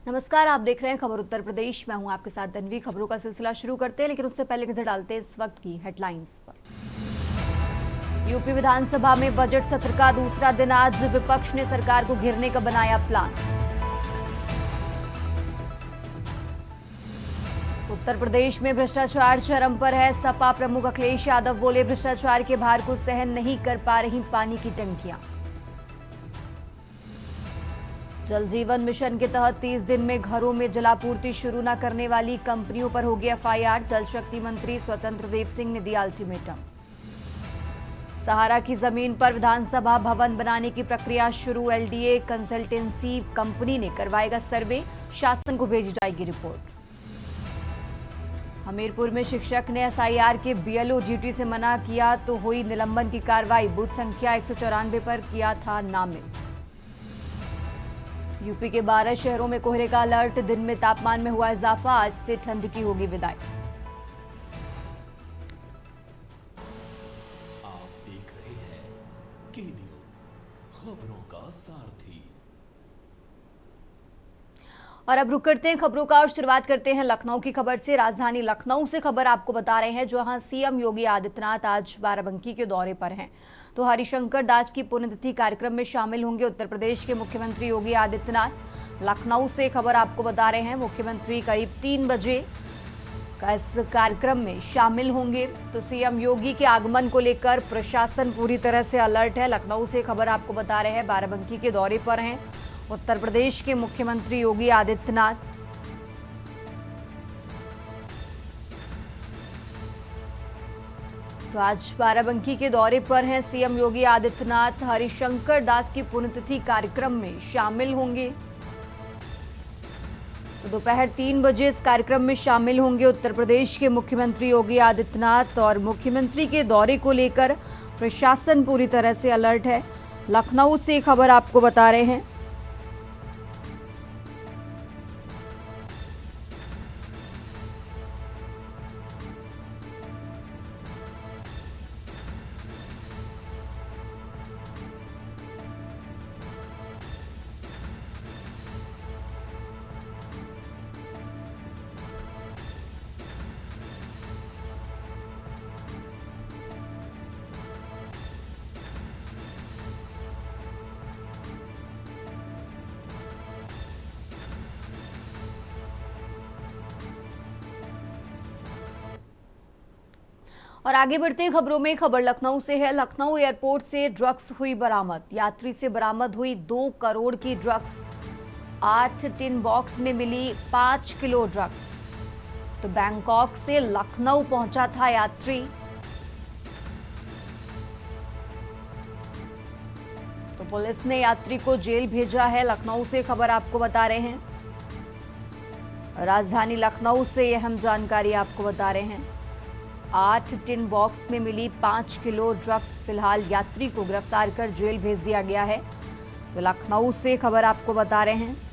नमस्कार, आप देख रहे हैं खबर उत्तर प्रदेश। मैं हूं आपके साथ तन्वी। खबरों का सिलसिला शुरू करते हैं, लेकिन उससे पहले नजर डालते हैं इस वक्त की हेडलाइंस पर। यूपी विधानसभा में बजट सत्र का दूसरा दिन आज विपक्ष ने सरकार को घेरने का बनाया प्लान। उत्तर प्रदेश में भ्रष्टाचार चरम पर है। सपा प्रमुख अखिलेश यादव बोले, भ्रष्टाचार के भार को सहन नहीं कर पा रही पानी की टंकियां। जल जीवन मिशन के तहत 30 दिन में घरों में जलापूर्ति शुरू न करने वाली कंपनियों पर होगी एफआईआर। जल शक्ति मंत्री स्वतंत्र देव सिंह ने दिया अल्टीमेटम। सहारा की जमीन पर विधानसभा भवन बनाने की प्रक्रिया शुरू। एलडीए कंसल्टेंसी कंपनी ने करवाएगा सर्वे, शासन को भेजी जाएगी रिपोर्ट। हमीरपुर में शिक्षक ने एसआईआर के बीएलओ ड्यूटी से मना किया तो हुई निलंबन की कार्रवाई। बूथ संख्या 194 पर किया था नामित। यूपी के 12 शहरों में कोहरे का अलर्ट। दिन में तापमान में हुआ इजाफा, आज से ठंड की होगी विदाई। आप देख रहे हैं के न्यूज़, खबरों का सारथी। और अब रुक करते हैं खबरों का और शुरुआत करते हैं लखनऊ की खबर से। राजधानी लखनऊ से खबर आपको बता रहे हैं, जहां सीएम योगी आदित्यनाथ आज बाराबंकी के दौरे पर हैं। तो हरिशंकर दास की पुण्यतिथि कार्यक्रम में शामिल होंगे उत्तर प्रदेश के मुख्यमंत्री योगी आदित्यनाथ। लखनऊ से खबर आपको बता रहे हैं, मुख्यमंत्री करीब 3 बजे का इस कार्यक्रम में शामिल होंगे। तो सीएम योगी के आगमन को लेकर प्रशासन पूरी तरह से अलर्ट है। लखनऊ से खबर आपको बता रहे हैं, बाराबंकी के दौरे पर हैं उत्तर प्रदेश के मुख्यमंत्री योगी आदित्यनाथ। तो आज बाराबंकी के दौरे पर हैं सीएम योगी आदित्यनाथ। हरिशंकर दास की पुण्यतिथि कार्यक्रम में शामिल होंगे। तो दोपहर 3 बजे इस कार्यक्रम में शामिल होंगे उत्तर प्रदेश के मुख्यमंत्री योगी आदित्यनाथ। और मुख्यमंत्री के दौरे को लेकर प्रशासन पूरी तरह से अलर्ट है। लखनऊ से खबर आपको बता रहे हैं। और आगे बढ़ते हैं खबरों में। खबर लखनऊ से है। लखनऊ एयरपोर्ट से ड्रग्स हुई बरामद। यात्री से बरामद हुई 2 करोड़ की ड्रग्स। 8 टिन बॉक्स में मिली 5 किलो ड्रग्स। तो बैंकॉक से लखनऊ पहुंचा था यात्री। तो पुलिस ने यात्री को जेल भेजा है। लखनऊ से खबर आपको बता रहे हैं। राजधानी लखनऊ से यह अहम जानकारी आपको बता रहे हैं। 8 टिन बॉक्स में मिली 5 किलो ड्रग्स। फिलहाल यात्री को गिरफ्तार कर जेल भेज दिया गया है। तो लखनऊ से खबर आपको बता रहे हैं।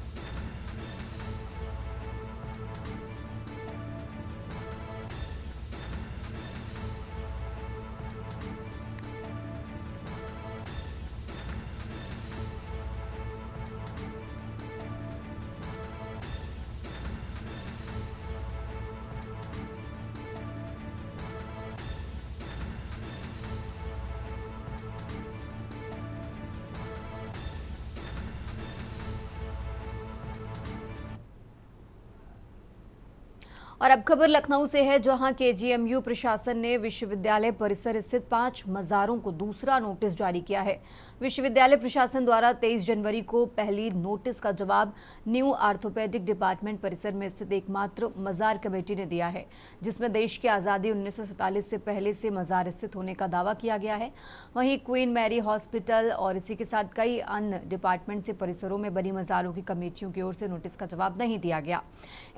और अब खबर लखनऊ से है, जहां केजीएमयू प्रशासन ने विश्वविद्यालय परिसर स्थित 5 मज़ारों को दूसरा नोटिस जारी किया है। विश्वविद्यालय प्रशासन द्वारा 23 जनवरी को पहली नोटिस का जवाब न्यू आर्थोपेडिक डिपार्टमेंट परिसर में स्थित एकमात्र मज़ार कमेटी ने दिया है, जिसमें देश की आज़ादी 1947 से पहले से मज़ार स्थित होने का दावा किया गया है। वहीं क्वीन मैरी हॉस्पिटल और इसी के साथ कई अन्य डिपार्टमेंट से परिसरों में बनी मज़ारों की कमेटियों की ओर से नोटिस का जवाब नहीं दिया गया।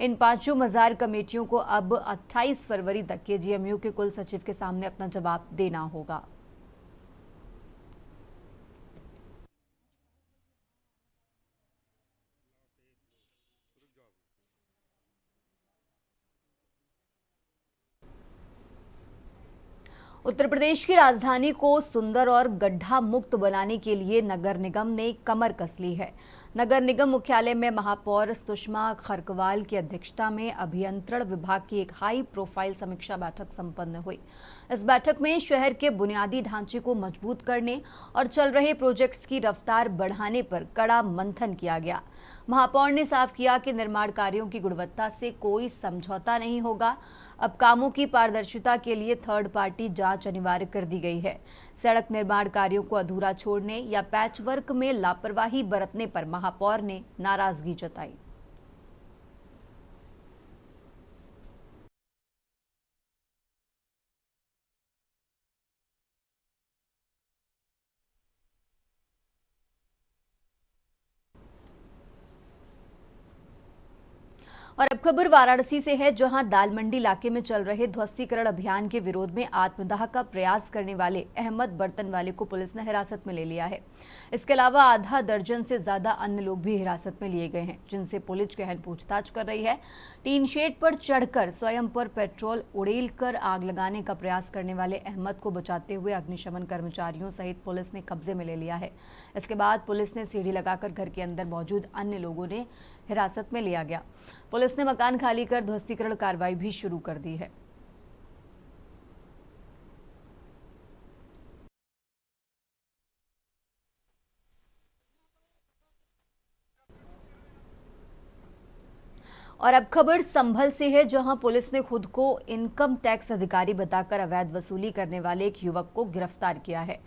इन 5 मज़ार कमेटियों को अब 28 फरवरी तक केजीएमयू के कुल सचिव के सामने अपना जवाब देना होगा। उत्तर प्रदेश की राजधानी को सुंदर और गड्ढा मुक्त बनाने के लिए नगर निगम ने कमर कस ली है। नगर निगम मुख्यालय में महापौर सुषमा खरकवाल की अध्यक्षता में अभियंत्रण विभाग की एक हाई प्रोफाइल समीक्षा बैठक संपन्न हुई। इस बैठक में शहर के बुनियादी ढांचे को मजबूत करने और चल रहे प्रोजेक्ट्स की रफ्तार बढ़ाने पर कड़ा मंथन किया गया। महापौर ने साफ किया कि निर्माण कार्यों की गुणवत्ता से कोई समझौता नहीं होगा। अब कामों की पारदर्शिता के लिए थर्ड पार्टी जांच अनिवार्य कर दी गई है। सड़क निर्माण कार्यों को अधूरा छोड़ने या पैचवर्क में लापरवाही बरतने पर महापौर ने नाराजगी जताई। और अब खबर वाराणसी से है, जहां दाल मंडी इलाके में चल रहे ध्वस्तीकरण अभियान के विरोध में आत्मदाह का प्रयास करने वाले अहमद बर्तन वाले को पुलिस ने हिरासत में ले लिया है। इसके अलावा आधा दर्जन से ज्यादा अन्य लोग भी हिरासत में लिए गए हैं, जिनसे पुलिस गहन पूछताछ कर रही है। टीन शेड पर चढ़कर स्वयं पर पेट्रोल उड़ेल कर आग लगाने का प्रयास करने वाले अहमद को बचाते हुए अग्निशमन कर्मचारियों सहित पुलिस ने कब्जे में ले लिया है। इसके बाद पुलिस ने सीढ़ी लगाकर घर के अंदर मौजूद अन्य लोगों ने हिरासत में लिया गया। पुलिस ने मकान खाली कर ध्वस्तीकरण कार्रवाई भी शुरू कर दी है। और अब खबर संभल से है, जहां पुलिस ने खुद को इनकम टैक्स अधिकारी बताकर अवैध वसूली करने वाले एक युवक को गिरफ्तार किया है।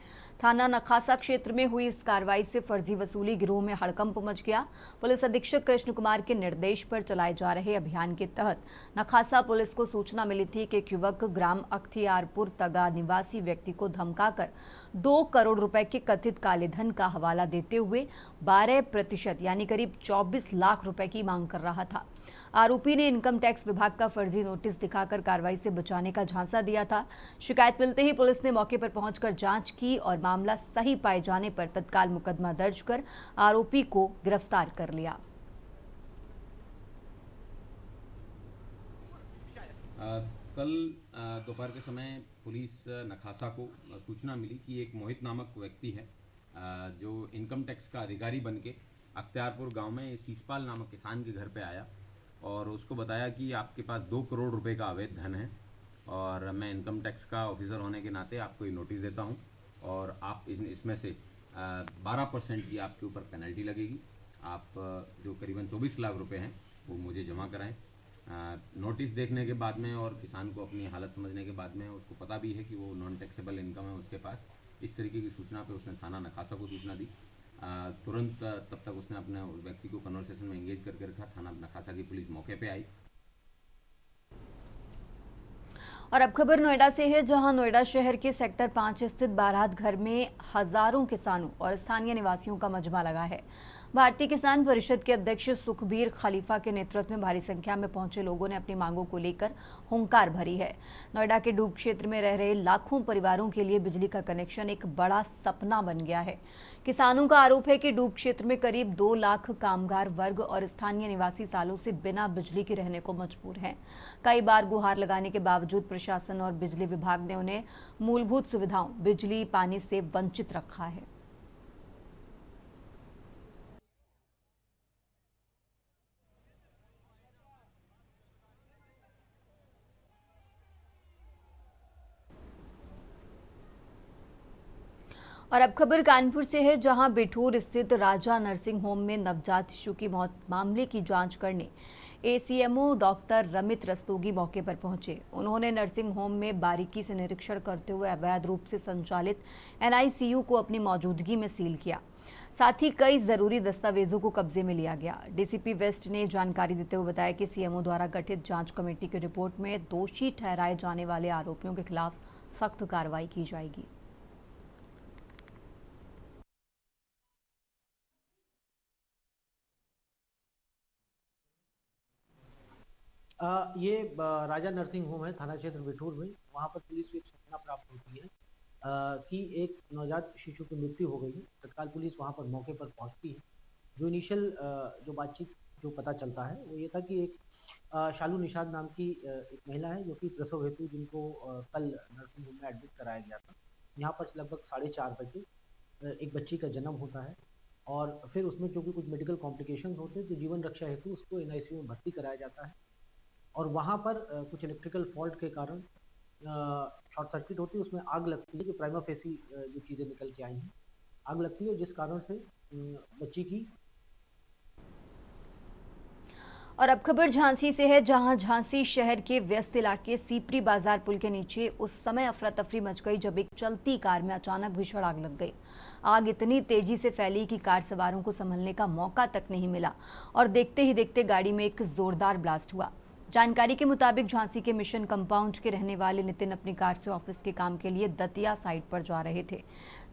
थाना नखासा क्षेत्र में हुई इस कार्रवाई से फर्जी वसूली गिरोह में हड़कंप मच गया। पुलिस अधीक्षक कृष्ण कुमार के निर्देश पर चलाए जा रहे अभियान के तहत नखासा पुलिस को सूचना मिली थी कि एक युवक ग्राम अख्तियारपुर तगा निवासी व्यक्ति को धमकाकर 2 करोड़ रुपए के कथित काले धन का हवाला देते हुए 12% यानी करीब 24 लाख रुपए की मांग कर रहा था। आरोपी ने इनकम टैक्स विभाग का फर्जी नोटिस दिखाकर कार्रवाई से बचाने का झांसा दिया था। शिकायत मिलते ही पुलिस ने मौके पर पहुंचकर जांच की और मामला सही पाए जाने पर तत्काल मुकदमा दर्ज कर आरोपी को गिरफ्तार कर लिया। कल दोपहर के समय पुलिस नखासा को सूचना मिली कि एक मोहित नामक व्यक्ति है जो इनकम टैक्स का अधिकारी बनके अख्तियारपुर गांव में सीसपाल नामक किसान के घर पे आया और उसको बताया कि आपके पास 2 करोड़ रुपए का अवैध धन है और मैं इनकम टैक्स का ऑफिसर होने के नाते आपको ये नोटिस देता हूँ और आप इसमें से 12% की आपके ऊपर पेनल्टी लगेगी। आप जो करीबन 24 लाख रुपए हैं वो मुझे जमा कराएं। नोटिस देखने के बाद में और किसान को अपनी हालत समझने के बाद में उसको पता भी है कि वो नॉन टैक्सेबल इनकम है उसके पास। इस तरीके की सूचना पे उसने थाना नखासा को सूचना दी। तुरंत तब तक उसने अपने व्यक्ति को कन्वर्सेशन में एंगेज करके रखा। थाना नखासा की पुलिस मौके पे आई। और अब खबर नोएडा से है, जहां नोएडा शहर के सेक्टर 5 स्थित बारात घर में हजारों किसानों और स्थानीय निवासियों का मजमा लगा है। भारतीय किसान परिषद के अध्यक्ष सुखबीर खलीफा के नेतृत्व में भारी संख्या में पहुंचे लोगों ने अपनी मांगों को लेकर हुंकार भरी है। नोएडा के डूब क्षेत्र में रह रहे लाखों परिवारों के लिए बिजली का कनेक्शन एक बड़ा सपना बन गया है। किसानों का आरोप है कि डूब क्षेत्र में करीब 2 लाख कामगार वर्ग और स्थानीय निवासी सालों से बिना बिजली के रहने को मजबूर हैं। कई बार गुहार लगाने के बावजूद प्रशासन और बिजली विभाग ने उन्हें मूलभूत सुविधाओं बिजली पानी से वंचित रखा है। और अब खबर कानपुर से है, जहां बिठूर स्थित राजा नर्सिंग होम में नवजात शिशु की मौत मामले की जांच करने एसीएमओ डॉक्टर रमित रस्तोगी मौके पर पहुंचे। उन्होंने नर्सिंग होम में बारीकी से निरीक्षण करते हुए अवैध रूप से संचालित एनआईसीयू को अपनी मौजूदगी में सील किया। साथ ही कई जरूरी दस्तावेजों को कब्जे में लिया गया। डीसीपी वेस्ट ने जानकारी देते हुए बताया कि सीएमओ द्वारा गठित जांच कमेटी की रिपोर्ट में दोषी ठहराए जाने वाले आरोपियों के खिलाफ सख्त कार्रवाई की जाएगी। ये राजा नर्सिंग होम है थाना क्षेत्र बिठूर में। वहाँ पर पुलिस को एक सूचना प्राप्त होती है कि एक नवजात शिशु की मृत्यु हो गई है। तत्काल पुलिस वहाँ पर मौके पर पहुँचती है। जो इनिशियल जो बातचीत जो पता चलता है वो ये था कि एक शालू निषाद नाम की एक महिला है जो कि प्रसव हेतु जिनको कल नर्सिंग होम में एडमिट कराया गया था। यहाँ पर लगभग 4:30 बजे एक बच्ची का जन्म होता है और फिर उसमें क्योंकि कुछ मेडिकल कॉम्प्लिकेशंस होते हैं तो जीवन रक्षा हेतु उसको एनआईसीयू में भर्ती कराया जाता है। और वहाँ पर कुछ इलेक्ट्रिकल फॉल्ट के कारण शॉर्ट सर्किट होती है, उसमें आग लगती है, जो प्राइमा फेसी जो चीज़ें निकल के आई हैं, आग लगती है जिस कारण से बच्ची की। और अब खबर झांसी से है, जहां झांसी शहर के व्यस्त इलाके सीपरी बाजार पुल के नीचे उस समय अफरा तफरी मच गई जब एक चलती कार में अचानक भीषण आग लग गई। आग इतनी तेजी से फैली कि कार सवारों को संभलने का मौका तक नहीं मिला और देखते ही देखते गाड़ी में एक जोरदार ब्लास्ट हुआ। जानकारी के मुताबिक झांसी के मिशन कंपाउंड के रहने वाले नितिन अपनी कार से ऑफिस के काम के लिए दतिया साइड पर जा रहे थे।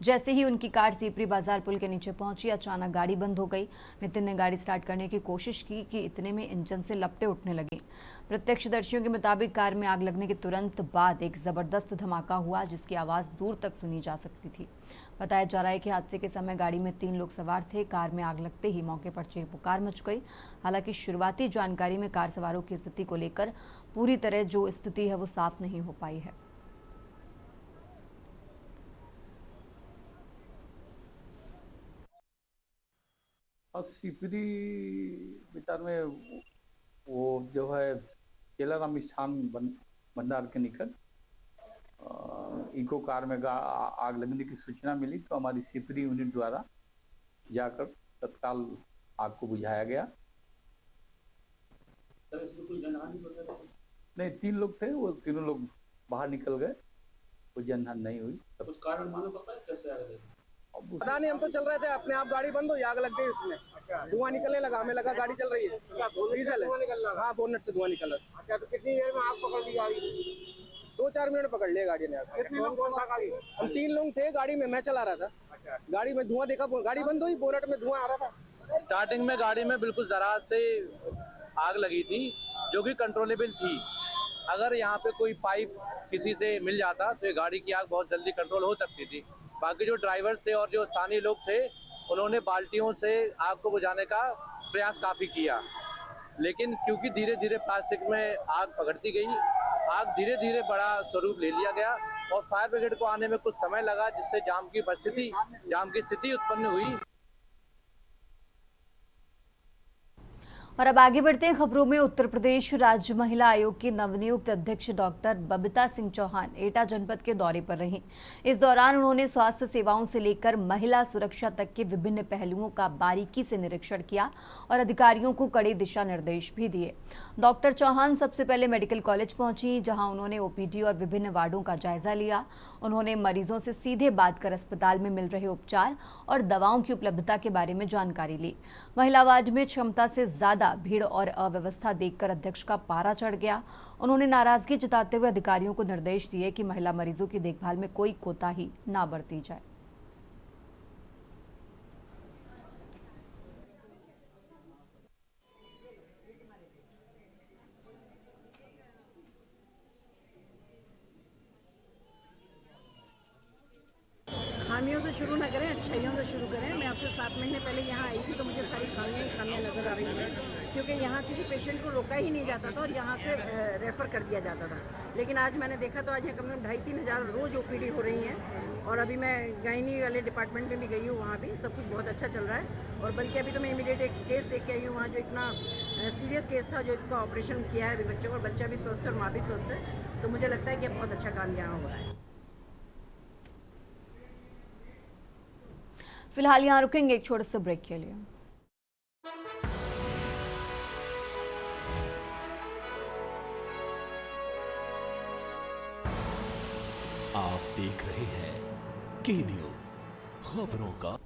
जैसे ही उनकी कार सीपरी बाजार पुल के नीचे पहुंची, अचानक गाड़ी बंद हो गई। नितिन ने गाड़ी स्टार्ट करने की कोशिश की कि इतने में इंजन से लपटें उठने लगी। प्रत्यक्षदर्शियों के मुताबिक कार में आग लगने के तुरंत बाद एक जबरदस्त धमाका हुआ, जिसकी आवाज दूर तक सुनी जा सकती थी। बताया जा रहा है कि हादसे के समय गाड़ी में 3 लोग सवार थे। कार में आग लगते ही मौके पर चीख-पुकार मच गई। हालांकि शुरुआती जानकारी में कार सवारों की स्थिति को लेकर पूरी तरह जो स्थिति है वो साफ नहीं हो पाई है। और सिपरी विचार में वो जो है केलाराम मिष्ठान भंडार के निकट इको कार में आग लगने की सूचना मिली, तो हमारी सिपरी यूनिट द्वारा जाकर तत्काल आग को बुझाया गया। नहीं, 3 लोग थे, वो तीनों लोग बाहर निकल गए, कोई जनहानि नहीं हुई। कुछ कारण मालूम पता है कैसे आग लगी? पता नहीं, हम तो चल रहे थे, अपने आप गाड़ी बंद हुई, आग लग गई उसमें। धुआं निकलने लगा, हमें लगा गाड़ी चल रही है, डीजल है। हाँ, बोनट से धुआं निकल रहा। अच्छा, तो कितनी देर में आग पकड़ ली गाड़ी? 2-4 मिनट पकड़ लिया गाड़ी ने। कितने लोग था गाड़ी? हम 3 लोग थे गाड़ी में, मैं चला रहा था। गाड़ी में धुआं देखा, गाड़ी बंद हुई, बोनट में धुआं आ रहा था। स्टार्टिंग में गाड़ी में बिल्कुल जरा से आग लगी थी, जो कि कंट्रोलेबल थी। अगर यहाँ पे कोई पाइप किसी से मिल जाता तो ये गाड़ी की आग बहुत जल्दी कंट्रोल हो सकती थी। बाकी जो ड्राइवर थे और जो स्थानीय लोग थे, उन्होंने बाल्टियों से आग को बुझाने का प्रयास काफी किया, लेकिन क्योंकि धीरे धीरे प्लास्टिक में आग पकड़ती गई, आग धीरे धीरे बड़ा स्वरूप ले लिया गया और फायर ब्रिगेड को आने में कुछ समय लगा, जिससे जाम की स्थिति उत्पन्न हुई। और अब आगे बढ़ते हैं खबरों में। उत्तर प्रदेश राज्य महिला आयोग की नवनियुक्त अध्यक्ष डॉक्टर बबीता सिंह चौहान एटा जनपद के दौरे पर रहीं। इस दौरान उन्होंने स्वास्थ्य सेवाओं से लेकर महिला सुरक्षा तक के विभिन्न पहलुओं का बारीकी से निरीक्षण किया और अधिकारियों को कड़े दिशा निर्देश भी दिए। डॉक्टर चौहान सबसे पहले मेडिकल कॉलेज पहुंची, जहां उन्होंने ओपीडी और विभिन्न वार्डों का जायजा लिया। उन्होंने मरीजों से सीधे बात कर अस्पताल में मिल रहे उपचार और दवाओं की उपलब्धता के बारे में जानकारी ली। महिला वार्ड में क्षमता से ज्यादा भीड़ और अव्यवस्था देखकर अध्यक्ष का पारा चढ़ गया। उन्होंने नाराजगी जताते हुए अधिकारियों को निर्देश दिए कि महिला मरीजों की देखभाल में कोई कोताही ना बरती जाए। खामियों से शुरू ना करें, अच्छाइयों से शुरू करें। मैं आपसे 7 महीने पहले यहाँ आई थी तो मुझे सारी खामियाँ नज़र आ रही थी, क्योंकि यहाँ किसी पेशेंट को रोका ही नहीं जाता था और यहाँ से रेफ़र कर दिया जाता था। लेकिन आज मैंने देखा तो आज यहाँ कम से कम 2,500-3 हज़ार रोज़ ओपीडी हो रही हैं। और अभी मैं गायनी वाले डिपार्टमेंट में भी गई हूँ, वहाँ भी सब कुछ बहुत अच्छा चल रहा है। और बल्कि अभी तो मैं इमीडिएट एक केस देख के आई हूँ वहाँ, जो इतना सीरियस केस था, जो इसका ऑपरेशन किया है अभी बच्चे को, और बच्चा भी स्वस्थ है और माँ भी स्वस्थ है। तो मुझे लगता है कि बहुत अच्छा काम यहाँ हो रहा है। फिलहाल यहाँ रुकेंगे एक छोटे से ब्रेक के लिए। आप देख रहे हैं के न्यूज, खबरों का।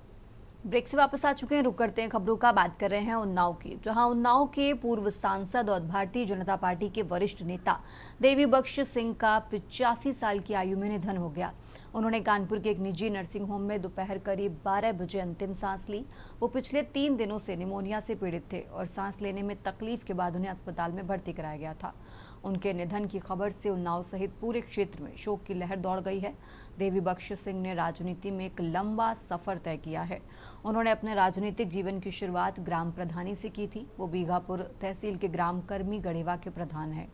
ब्रेक से वापस आ चुके हैं, रुक करते हैं खबरों का। बात कर रहे हैं उन्नाव की, जहां उन्नाव के पूर्व सांसद और भारतीय जनता पार्टी के वरिष्ठ नेता देवी बख्श सिंह का 85 साल की आयु में निधन हो गया। उन्होंने कानपुर के एक निजी नर्सिंग होम में दोपहर करीब 12 बजे अंतिम सांस ली। वो पिछले 3 दिनों से निमोनिया से पीड़ित थे और सांस लेने में तकलीफ के बाद उन्हें अस्पताल में भर्ती कराया गया था। उनके निधन की खबर से उन्नाव सहित पूरे क्षेत्र में शोक की लहर दौड़ गई है। देवी बख्श सिंह ने राजनीति में एक लंबा सफर तय किया है। उन्होंने अपने राजनीतिक जीवन की शुरुआत ग्राम प्रधानी से की थी। वो बीघापुर तहसील के ग्राम कर्मी गढ़ेवा के प्रधान हैं।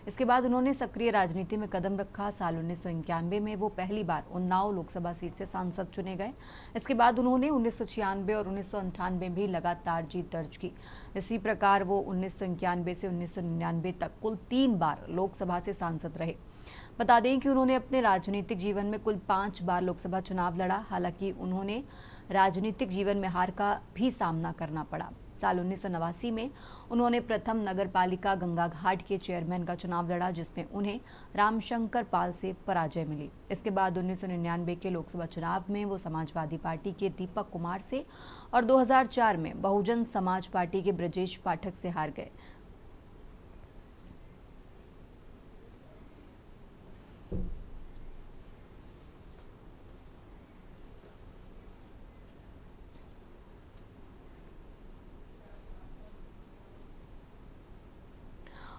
इसके बाद उन्होंने सक्रिय राजनीति में कदम रखा। साल 1991 में वो पहली बार उन्नाव लोकसभा सीट से सांसद चुने गए। इसके बाद उन्होंने 1996 और 1998 में भी लगातार जीत दर्ज की। इसी प्रकार वो 1991 से 1999 तक कुल 3 बार लोकसभा से सांसद रहे। बता दें कि उन्होंने अपने राजनीतिक जीवन में कुल 5 बार लोकसभा चुनाव लड़ा। हालांकि उन्होंने राजनीतिक जीवन में हार का भी सामना करना पड़ा। साल 1989 में उन्होंने प्रथम नगर पालिका गंगाघाट के चेयरमैन का चुनाव लड़ा, जिसमें उन्हें रामशंकर पाल से पराजय मिली। इसके बाद 1999 के लोकसभा चुनाव में वो समाजवादी पार्टी के दीपक कुमार से और 2004 में बहुजन समाज पार्टी के ब्रजेश पाठक से हार गए।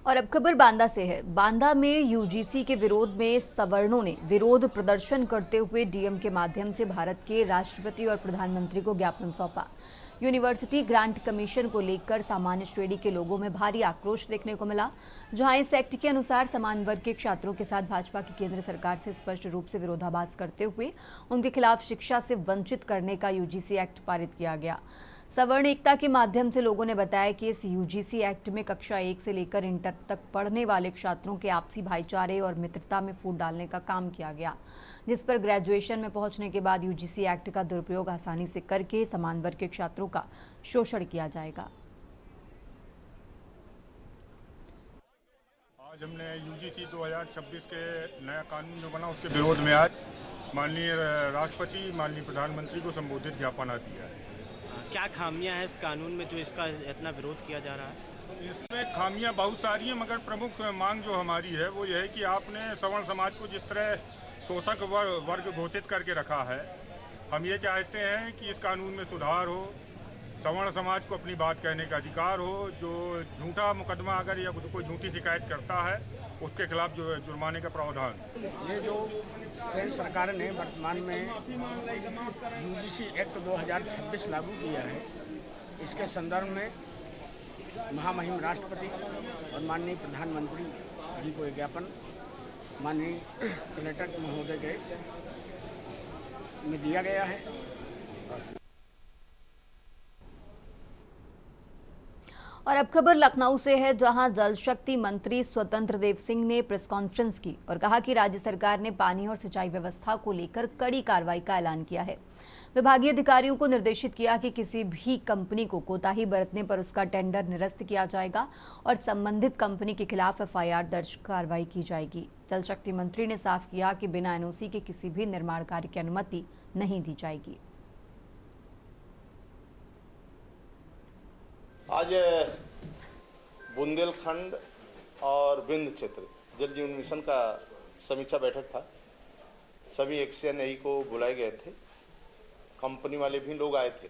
और अब खबर बांदा से है। बांदा में यूजीसी के विरोध में सवर्णों ने विरोध प्रदर्शन करते हुए डीएम के माध्यम से भारत के राष्ट्रपति और प्रधानमंत्री को ज्ञापन सौंपा। यूनिवर्सिटी ग्रांट कमीशन को लेकर सामान्य श्रेणी के लोगों में भारी आक्रोश देखने को मिला, जहां इस एक्ट के अनुसार समान वर्ग के छात्रों के साथ भाजपा की केंद्र सरकार से स्पष्ट रूप से विरोधाभास करते हुए उनके खिलाफ शिक्षा से वंचित करने का यूजीसी एक्ट पारित किया गया। सवर्ण एकता के माध्यम से लोगों ने बताया कि इस यूजीसी एक्ट में कक्षा 1 से लेकर इंटर तक पढ़ने वाले छात्रों के आपसी भाईचारे और मित्रता में फूट डालने का काम किया गया, जिस पर ग्रेजुएशन में पहुंचने के बाद यूजीसी एक्ट का दुरुपयोग आसानी से करके समान वर्ग के छात्रों का शोषण किया जाएगा। आज हमने यूजीसी 2026 के नया कानून जो बना उसके विरोध में आज माननीय राष्ट्रपति, माननीय प्रधानमंत्री को संबोधित ज्ञापन दिया है। क्या खामियां हैं इस कानून में जो इसका इतना विरोध किया जा रहा है? इसमें खामियां बहुत सारी हैं, मगर प्रमुख मांग जो हमारी है वो यह है कि आपने सवर्ण समाज को जिस तरह शोषक वर्ग घोषित करके रखा है, हम ये चाहते हैं कि इस कानून में सुधार हो, सवर्ण समाज को अपनी बात कहने का अधिकार हो। जो झूठा मुकदमा अगर या कोई झूठी शिकायत करता है उसके खिलाफ जो जुर्माने का प्रावधान। ये जो केंद्र सरकार ने वर्तमान में यूजीसी एक्ट 2026 लागू किया है, इसके संदर्भ में महामहिम राष्ट्रपति और माननीय प्रधानमंत्री जी को ज्ञापन माननीय कलेक्टर महोदय के में दिया गया है। और अब खबर लखनऊ से है, जहां जल शक्ति मंत्री स्वतंत्र देव सिंह ने प्रेस कॉन्फ्रेंस की और कहा कि राज्य सरकार ने पानी और सिंचाई व्यवस्था को लेकर कड़ी कार्रवाई का ऐलान किया है। विभागीय अधिकारियों को निर्देशित किया कि किसी भी कंपनी को कोताही बरतने पर उसका टेंडर निरस्त किया जाएगा और संबंधित कंपनी के खिलाफ एफआईआर दर्ज कार्रवाई की जाएगी। जल शक्ति मंत्री ने साफ किया कि बिना एनओसी के किसी भी निर्माण कार्य की अनुमति नहीं दी जाएगी। आज बुंदेलखंड और बिंद क्षेत्र जल जीवन मिशन का समीक्षा बैठक था। सभी एक्सएनई को बुलाए गए थे, कंपनी वाले भी लोग आए थे।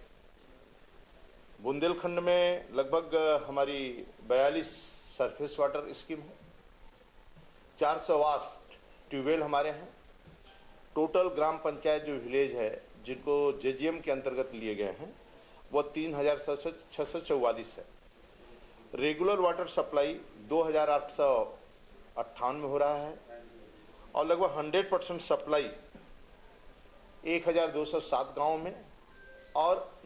बुंदेलखंड में लगभग हमारी 42 सरफेस वाटर स्कीम है, 400 ट्यूबवेल हमारे हैं। टोटल ग्राम पंचायत जो विलेज है जिनको जेजीएम के अंतर्गत लिए गए हैं वो 3644 है। रेगुलर वाटर सप्लाई 2898 हो रहा है और लगभग 100% सप्लाई 1207 गाँव में और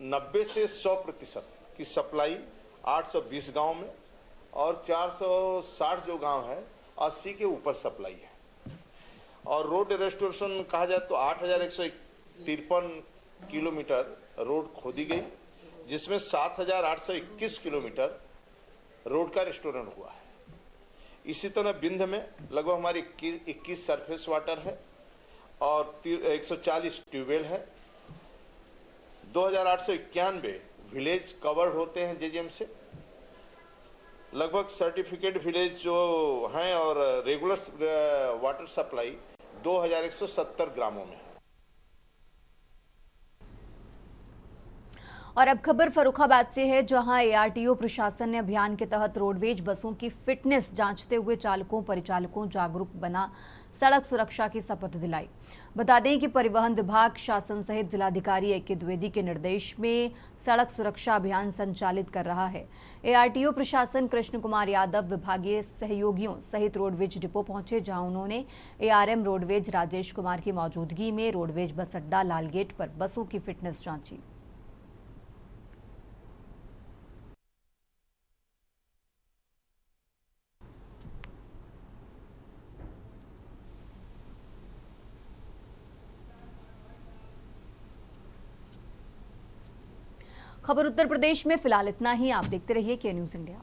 90 से 100% की सप्लाई 820 गाँव में और 460 जो गांव है 80 के ऊपर सप्लाई है। और रोड रेस्टोरेशन कहा जाए तो 8153 किलोमीटर रोड खोदी गई, जिसमें 7821 किलोमीटर रोड का रेस्टोरेंट हुआ है। इसी तरह बिंद में लगभग हमारी 21 सरफेस वाटर है और 140 ट्यूबवेल है। 2891 विलेज कवर्ड होते हैं जेजीएम से। लगभग सर्टिफिकेट विलेज जो हैं और रेगुलर वाटर सप्लाई 2170 ग्रामों में है। और अब खबर फर्रुखाबाद से है, जहां एआरटीओ प्रशासन ने अभियान के तहत रोडवेज बसों की फिटनेस जांचते हुए चालकों परिचालकों जागरूक बना सड़क सुरक्षा की शपथ दिलाई। बता दें कि परिवहन विभाग शासन सहित जिलाधिकारी ए.के. द्विवेदी के निर्देश में सड़क सुरक्षा अभियान संचालित कर रहा है। एआरटीओ प्रशासन कृष्ण कुमार यादव विभागीय सहयोगियों सहित रोडवेज डिपो पहुंचे, जहां उन्होंने एआरएम रोडवेज राजेश कुमार की मौजूदगी में रोडवेज बस अड्डा लालगेट पर बसों की फिटनेस जांची। खबर उत्तर प्रदेश में फिलहाल इतना ही। आप देखते रहिए के न्यूज़ इंडिया।